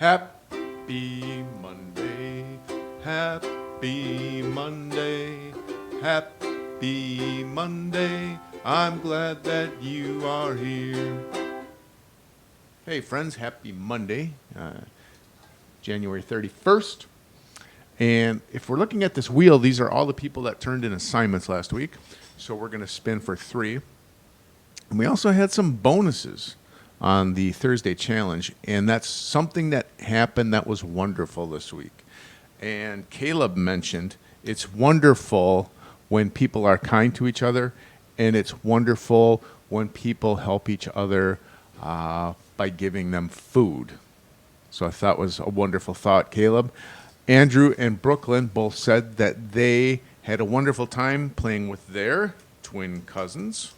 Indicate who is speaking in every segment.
Speaker 1: Happy Monday, happy Monday, happy Monday. I'm glad that you are here. Hey friends, happy Monday, January 31st. And if we're looking at this wheel, these are all the people that turned in assignments last week. So we're going to spin for 3. And we also had some bonuses on the Thursday challenge, and that's something that happened that was wonderful this week. And Caleb mentioned it's wonderful when people are kind to each other, and it's wonderful when people help each other by giving them food. So I thought it was a wonderful thought, Caleb. Andrew and Brooklyn both said that they had a wonderful time playing with their twin cousins.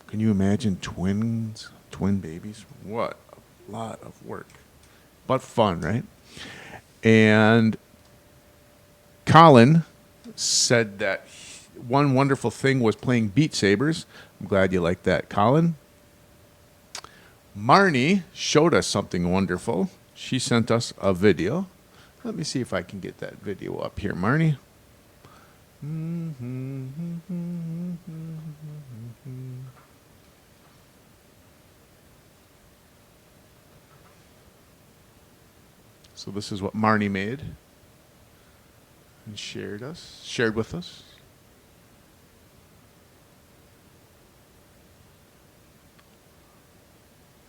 Speaker 1: Can you imagine twin babies? What a lot of work. But fun, right? And Colin said that one wonderful thing was playing Beat Sabers. I'm glad you like that, Colin. Marnie showed us something wonderful. She sent us a video. Let me see if I can get that video up here, Marnie. So this is what Marnie made and shared with us.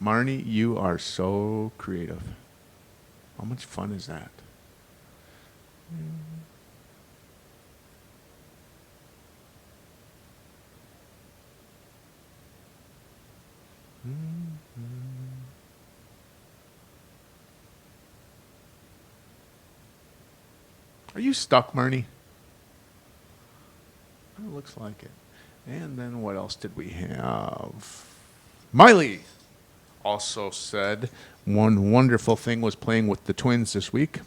Speaker 1: Marnie, you are so creative. How much fun is that? Are you stuck, Marnie? It looks like it. And then what else did we have? Miley also said one wonderful thing was playing with the twins this week.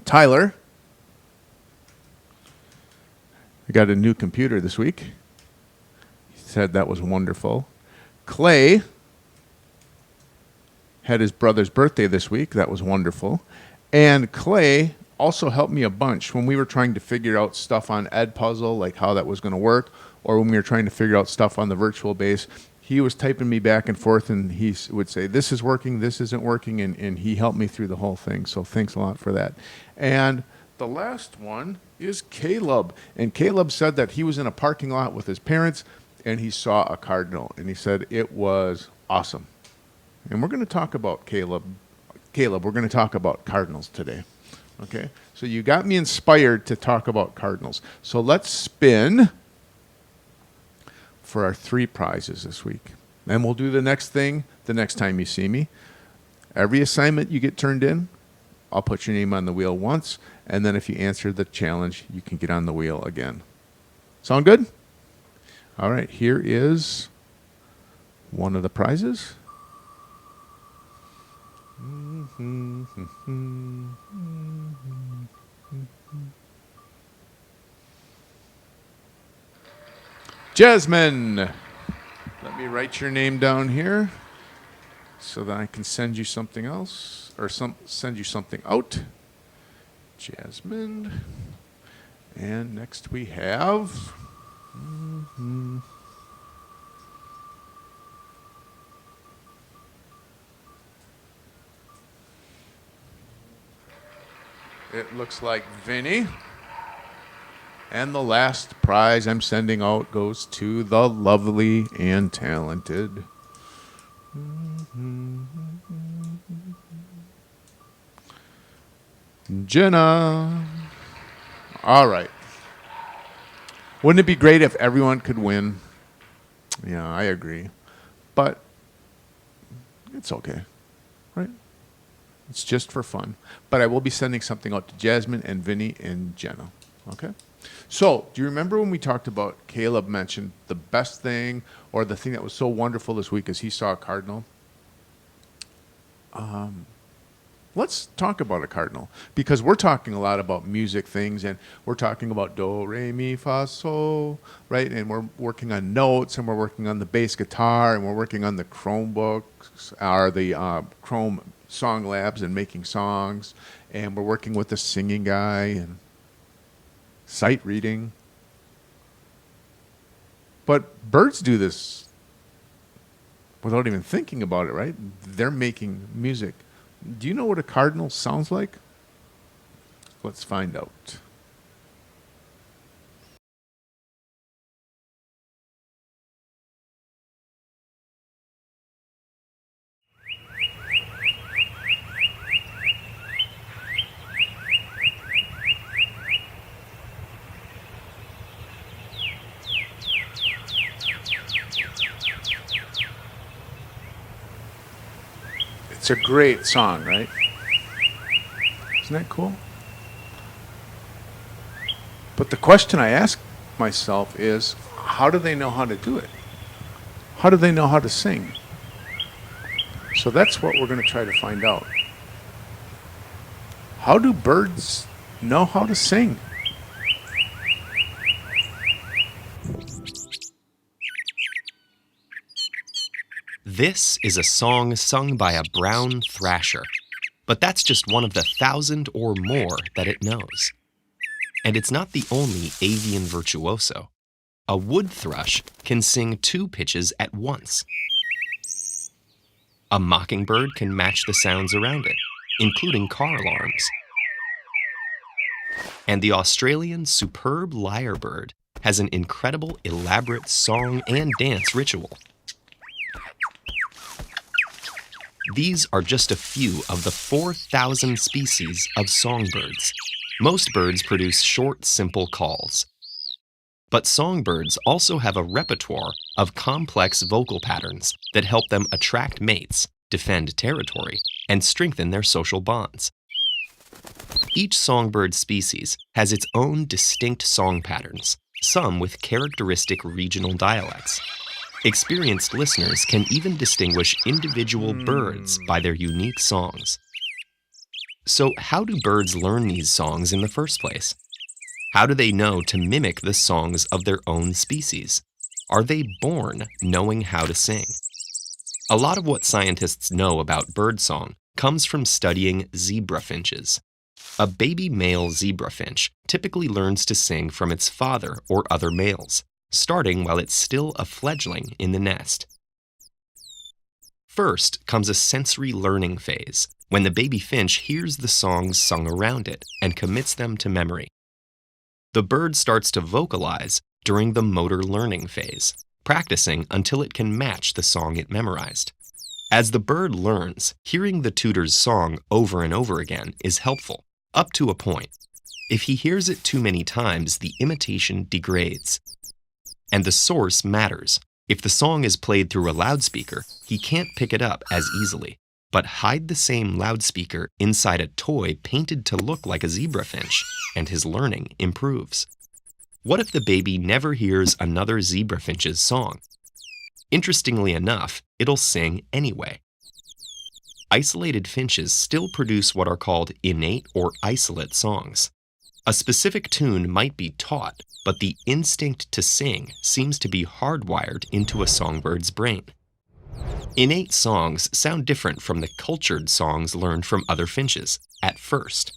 Speaker 1: Tyler, we got a new computer this week. He said that was wonderful. Clay had his brother's birthday this week. That was wonderful. And Clay also helped me a bunch when we were trying to figure out stuff on Edpuzzle, like how that was going to work, or when we were trying to figure out stuff on the virtual base. He was typing me back and forth, and he would say, this is working, this isn't working, and he helped me through the whole thing. So thanks a lot for that. And the last one is Caleb. And Caleb said that he was in a parking lot with his parents, and he saw a cardinal. And he said it was awesome. And we're going to talk about Caleb, we're going to talk about cardinals today. Okay? So you got me inspired to talk about cardinals. So let's spin for our 3 prizes this week. And we'll do the next thing the next time you see me. Every assignment you get turned in, I'll put your name on the wheel once, and then if you answer the challenge, you can get on the wheel again. Sound good? All right, here is one of the prizes. Jasmine, let me write your name down here so that I can send you something else, or send you something out. Jasmine. And next we have... It looks like Vinny. And the last prize I'm sending out goes to the lovely and talented Jenna. All right. Wouldn't it be great if everyone could win? Yeah, I agree. But it's okay, right? It's just for fun. But I will be sending something out to Jasmine and Vinny and Jenna. Okay? So, do you remember when we talked about Caleb mentioned the best thing or the thing that was so wonderful this week is he saw a cardinal? Let's talk about a cardinal because we're talking a lot about music things and we're talking about do, re, mi, fa, sol, right? And we're working on notes and we're working on the bass guitar and we're working on the Chromebooks or the Chrome Song Labs and making songs. And we're working with the singing guy and sight reading. But birds do this without even thinking about it, right? They're making music. Do you know what a cardinal sounds like? Let's find out. It's a great song, right? Isn't that cool? But the question I ask myself is, how do they know how to do it? How do they know how to sing? So that's what we're going to try to find out. How do birds know how to sing?
Speaker 2: This is a song sung by a brown thrasher, but that's just one of the 1,000 or more that it knows. And it's not the only avian virtuoso. A wood thrush can sing 2 pitches at once. A mockingbird can match the sounds around it, including car alarms. And the Australian superb lyrebird has an incredible, elaborate song and dance ritual. These are just a few of the 4,000 species of songbirds. Most birds produce short, simple calls. But songbirds also have a repertoire of complex vocal patterns that help them attract mates, defend territory, and strengthen their social bonds. Each songbird species has its own distinct song patterns, some with characteristic regional dialects. Experienced listeners can even distinguish individual birds by their unique songs. So how do birds learn these songs in the first place? How do they know to mimic the songs of their own species? Are they born knowing how to sing? A lot of what scientists know about birdsong comes from studying zebra finches. A baby male zebra finch typically learns to sing from its father or other males, starting while it's still a fledgling in the nest. First comes a sensory learning phase, when the baby finch hears the songs sung around it and commits them to memory. The bird starts to vocalize during the motor learning phase, practicing until it can match the song it memorized. As the bird learns, hearing the tutor's song over and over again is helpful, up to a point. If he hears it too many times, the imitation degrades. And the source matters. If the song is played through a loudspeaker, he can't pick it up as easily. But hide the same loudspeaker inside a toy painted to look like a zebra finch, and his learning improves. What if the baby never hears another zebra finch's song? Interestingly enough, it'll sing anyway. Isolated finches still produce what are called innate or isolate songs. A specific tune might be taught, but the instinct to sing seems to be hardwired into a songbird's brain. Innate songs sound different from the cultured songs learned from other finches, at first.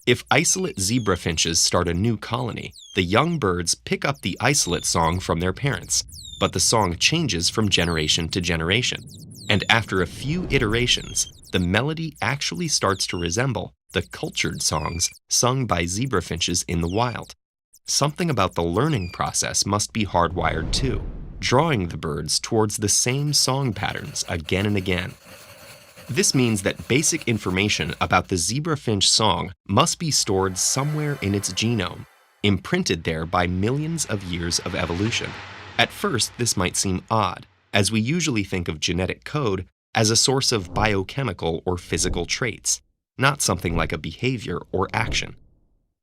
Speaker 2: If isolate zebra finches start a new colony, the young birds pick up the isolate song from their parents, but the song changes from generation to generation. And after a few iterations, the melody actually starts to resemble the cultured songs sung by zebra finches in the wild. Something about the learning process must be hardwired too, drawing the birds towards the same song patterns again and again. This means that basic information about the zebra finch song must be stored somewhere in its genome, imprinted there by millions of years of evolution. At first, this might seem odd, as we usually think of genetic code as a source of biochemical or physical traits, not something like a behavior or action.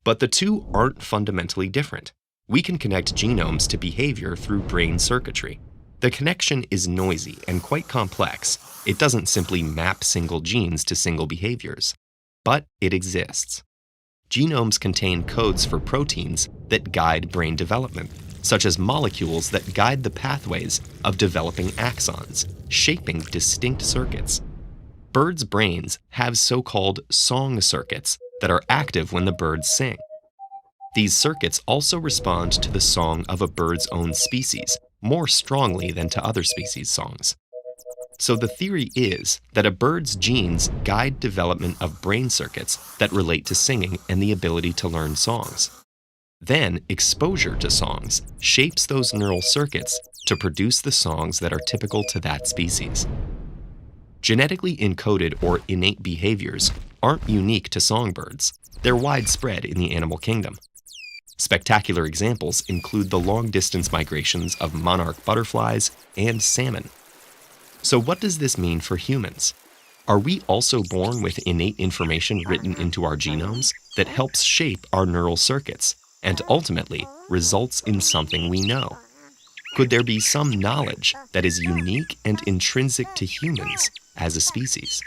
Speaker 2: But the two aren't fundamentally different. We can connect genomes to behavior through brain circuitry. The connection is noisy and quite complex. It doesn't simply map single genes to single behaviors. but it exists. Genomes contain codes for proteins that guide brain development, such as molecules that guide the pathways of developing axons, shaping distinct circuits. Birds' brains have so-called song circuits that are active when the birds sing. These circuits also respond to the song of a bird's own species more strongly than to other species' songs. So the theory is that a bird's genes guide development of brain circuits that relate to singing and the ability to learn songs. Then, exposure to songs shapes those neural circuits to produce the songs that are typical to that species. Genetically encoded or innate behaviors aren't unique to songbirds. They're widespread in the animal kingdom. Spectacular examples include the long-distance migrations of monarch butterflies and salmon. So what does this mean for humans? Are we also born with innate information written into our genomes that helps shape our neural circuits and ultimately results in something we know? Could there be some knowledge that is unique and intrinsic to humans as a species?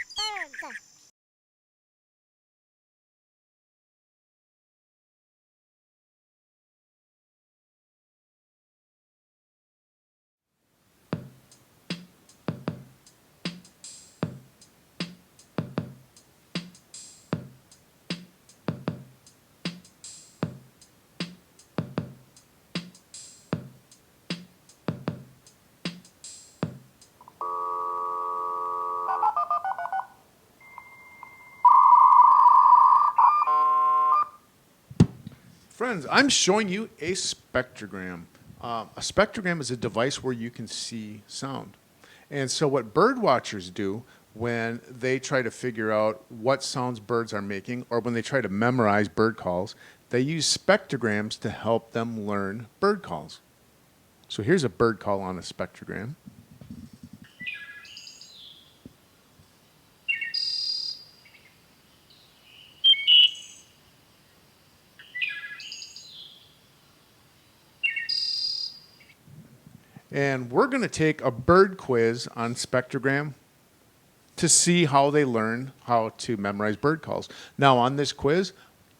Speaker 1: Friends, I'm showing you a spectrogram. A spectrogram is a device where you can see sound. And so what bird watchers do when they try to figure out what sounds birds are making or when they try to memorize bird calls, they use spectrograms to help them learn bird calls. So here's a bird call on a spectrogram. And we're going to take a bird quiz on spectrogram to see how they learn how to memorize bird calls. Now, on this quiz,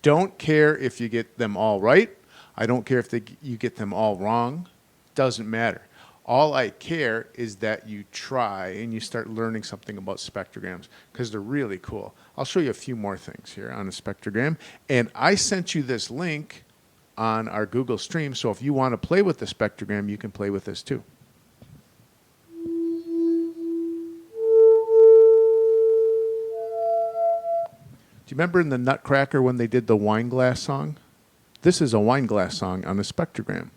Speaker 1: don't care if you get them all right. I don't care if you get them all wrong. Doesn't matter. All I care is that you try and you start learning something about spectrograms because they're really cool. I'll show you a few more things here on a spectrogram. And I sent you this link on our Google Stream, so if you want to play with the spectrogram, you can play with this too. Do you remember in the Nutcracker when they did the wine glass song? This is a wine glass song on a spectrogram.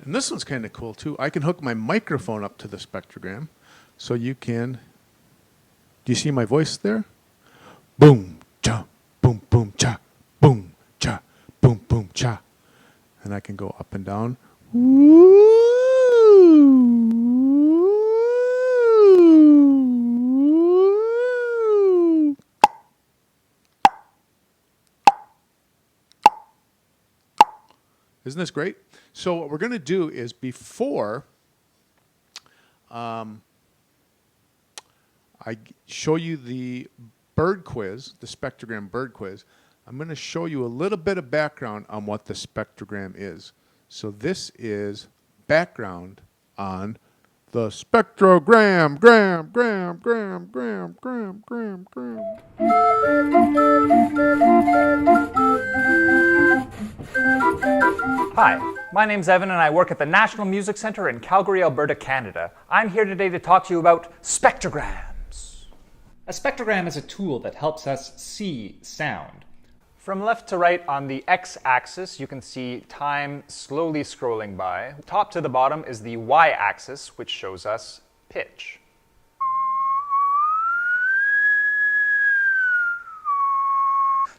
Speaker 1: And this one's kind of cool too. I can hook my microphone up to the spectrogram so you can, do you see my voice there? Boom, cha, boom, boom, cha, boom, cha, boom, boom, cha. And I can go up and down. Isn't this great? So what we're going to do is before I show you the bird quiz, the spectrogram bird quiz, I'm going to show you a little bit of background on what the spectrogram is. So this is background on The spectrogram, gram.
Speaker 3: Hi, my name's Evan and I work at the National Music Centre in Calgary, Alberta, Canada. I'm here today to talk to you about spectrograms.
Speaker 4: A spectrogram is a tool that helps us see sound.
Speaker 3: From left to right on the x-axis, you can see time slowly scrolling by. Top to the bottom is the y-axis, which shows us pitch.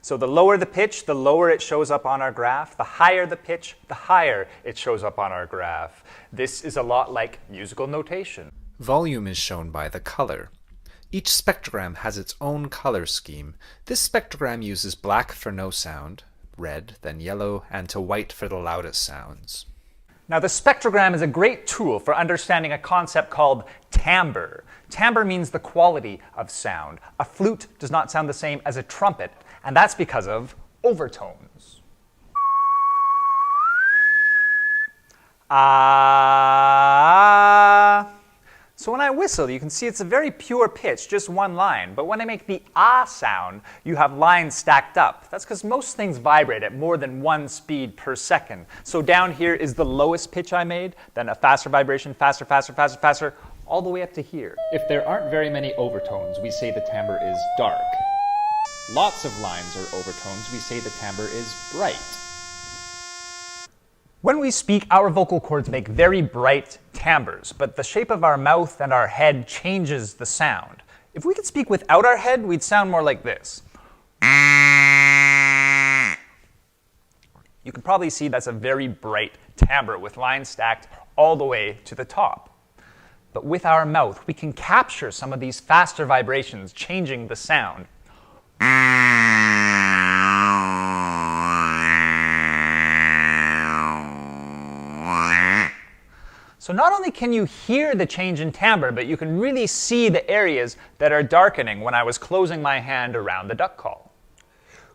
Speaker 3: So the lower the pitch, the lower it shows up on our graph. The higher the pitch, the higher it shows up on our graph. This is a lot like musical notation.
Speaker 5: Volume is shown by the color. Each spectrogram has its own color scheme. This spectrogram uses black for no sound, red, then yellow, and to white for the loudest sounds.
Speaker 3: Now, the spectrogram is a great tool for understanding a concept called timbre. Timbre means the quality of sound. A flute does not sound the same as a trumpet, and that's because of overtones. Ah. So when I whistle, you can see it's a very pure pitch, just one line. But when I make the ah sound, you have lines stacked up. That's because most things vibrate at more than one speed per second. So down here is the lowest pitch I made, then a faster vibration, faster, faster, faster, faster, all the way up to here.
Speaker 4: If there aren't very many overtones, we say the timbre is dark. Lots of lines or overtones, we say the timbre is bright.
Speaker 3: When we speak, our vocal cords make very bright timbres, but the shape of our mouth and our head changes the sound. If we could speak without our head, we'd sound more like this. You can probably see that's a very bright timbre with lines stacked all the way to the top. But with our mouth, we can capture some of these faster vibrations, changing the sound. So not only can you hear the change in timbre, but you can really see the areas that are darkening when I was closing my hand around the duck call.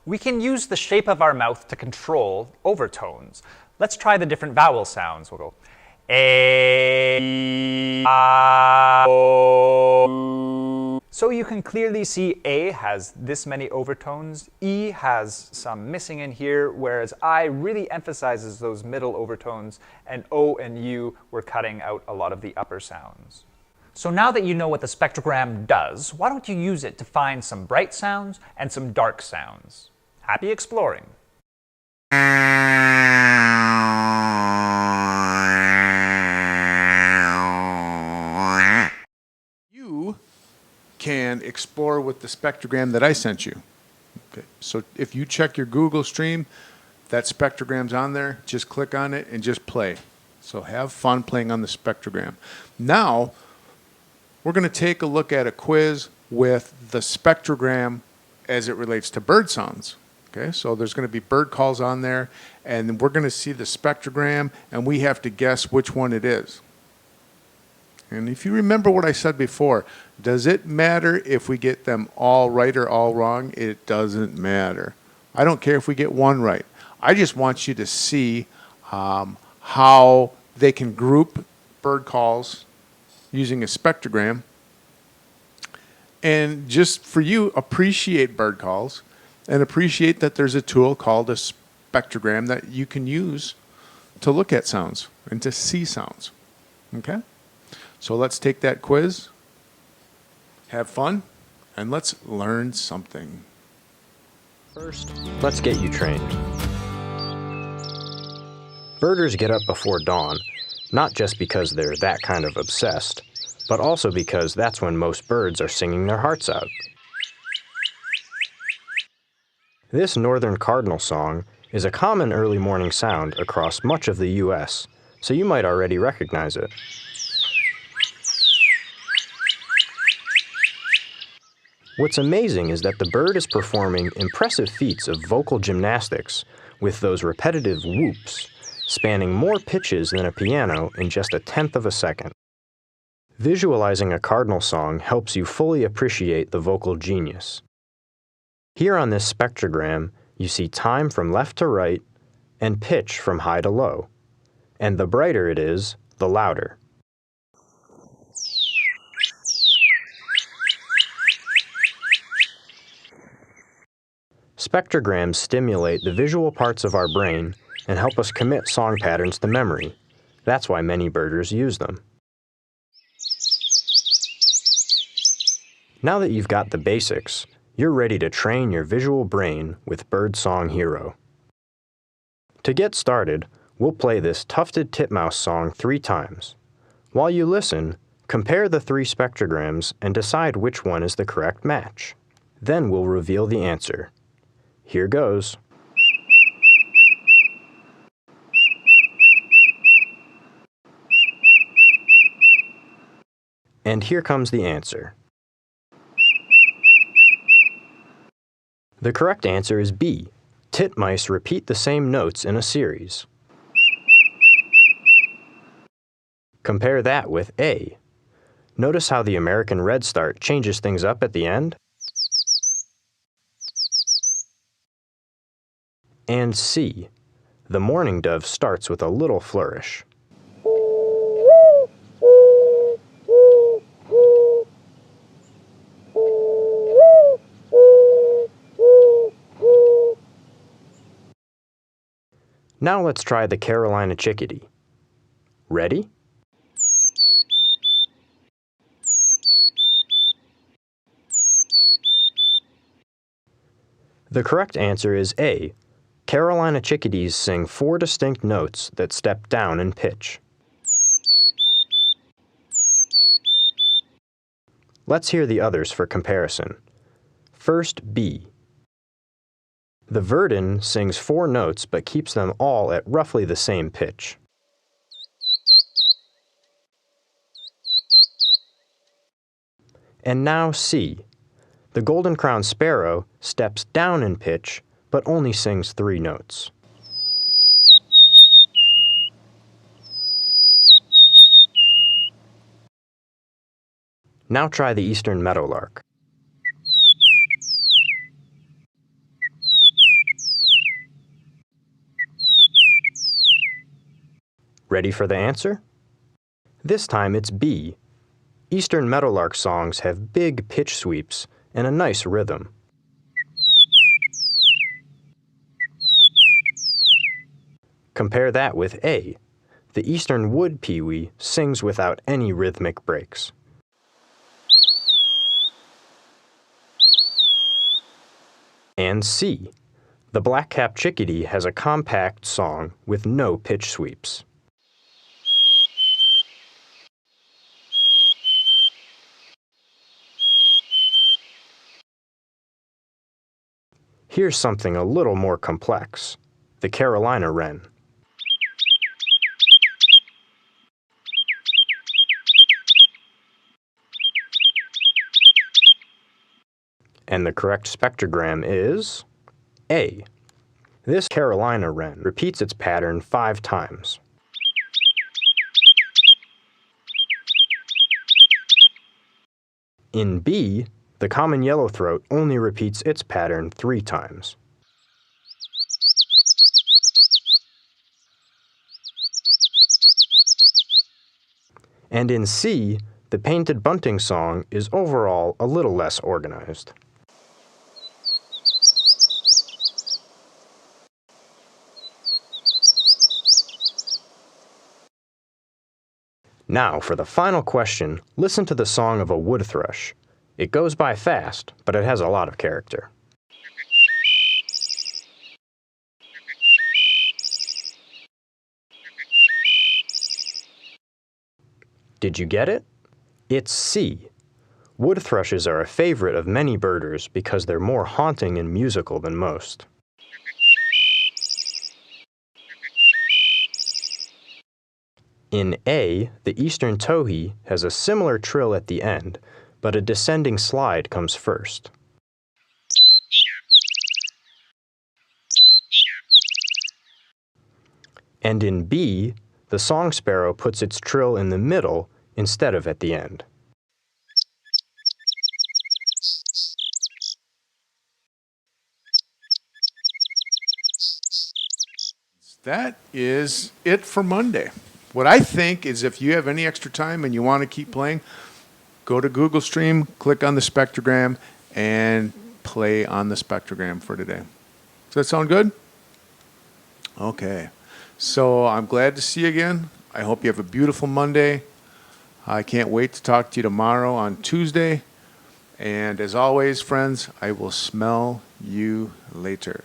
Speaker 3: We can use the shape of our mouth to control overtones. Let's try the different vowel sounds. We'll go A, A, O. So you can clearly see A has this many overtones, E has some missing in here, whereas I really emphasizes those middle overtones, and O and U were cutting out a lot of the upper sounds. So now that you know what the spectrogram does, why don't you use it to find some bright sounds and some dark sounds? Happy exploring!
Speaker 1: You can explore with the spectrogram that I sent you. Okay. So if you check your Google stream, that spectrogram's on there. Just click on it and just play. So have fun playing on the spectrogram. Now, we're going to take a look at a quiz with the spectrogram as it relates to bird sounds. Okay, so there's going to be bird calls on there, and we're going to see the spectrogram, and we have to guess which one it is. And if you remember what I said before, does it matter if we get them all right or all wrong? It doesn't matter. I don't care if we get one right. I just want you to see how they can group bird calls using a spectrogram. And just for you, appreciate bird calls and appreciate that there's a tool called a spectrogram that you can use to look at sounds and to see sounds. Okay? So let's take that quiz, have fun, and let's learn something.
Speaker 6: First, let's get you trained. Birders get up before dawn, not just because they're that kind of obsessed, but also because that's when most birds are singing their hearts out. This northern cardinal song is a common early morning sound across much of the U.S., so you might already recognize it. What's amazing is that the bird is performing impressive feats of vocal gymnastics with those repetitive whoops, spanning more pitches than a piano in just a tenth of a second. Visualizing a cardinal song helps you fully appreciate the vocal genius. Here on this spectrogram, you see time from left to right and pitch from high to low. And the brighter it is, the louder. Spectrograms stimulate the visual parts of our brain and help us commit song patterns to memory. That's why many birders use them. Now that you've got the basics, you're ready to train your visual brain with Birdsong Hero. To get started, we'll play this tufted titmouse song 3 times. While you listen, compare the 3 spectrograms and decide which one is the correct match. Then we'll reveal the answer. Here goes. And here comes the answer. The correct answer is B. Titmice repeat the same notes in a series. Compare that with A. Notice how the American redstart changes things up at the end? And C. The mourning dove starts with a little flourish. Now let's try the Carolina chickadee. Ready? The correct answer is A. Carolina chickadees sing 4 distinct notes that step down in pitch. Let's hear the others for comparison. First, B. The verdin sings 4 notes but keeps them all at roughly the same pitch. And now C. The golden-crowned sparrow steps down in pitch but only sings 3 notes. Now try the eastern meadowlark. Ready for the answer? This time it's B. Eastern meadowlark songs have big pitch sweeps and a nice rhythm. Compare that with A. The eastern wood pewee sings without any rhythmic breaks. And C. The black-capped chickadee has a compact song with no pitch sweeps. Here's something a little more complex. The Carolina wren. And the correct spectrogram is A. This Carolina wren repeats its pattern 5 times. In B, the common yellowthroat only repeats its pattern 3 times. And in C, the painted bunting song is overall a little less organized. Now, for the final question, listen to the song of a wood thrush. It goes by fast, but it has a lot of character. Did you get it? It's C. Wood thrushes are a favorite of many birders because they're more haunting and musical than most. In A, the eastern towhee has a similar trill at the end, but a descending slide comes first. And in B, the song sparrow puts its trill in the middle instead of at the end.
Speaker 1: That is it for Monday. What I think is if you have any extra time and you want to keep playing, go to Google Stream, click on the spectrogram, and play on the spectrogram for today. that sound good? Okay. So I'm glad to see you again. I hope you have a beautiful Monday. I can't wait to talk to you tomorrow on Tuesday. And as always, friends, I will smell you later.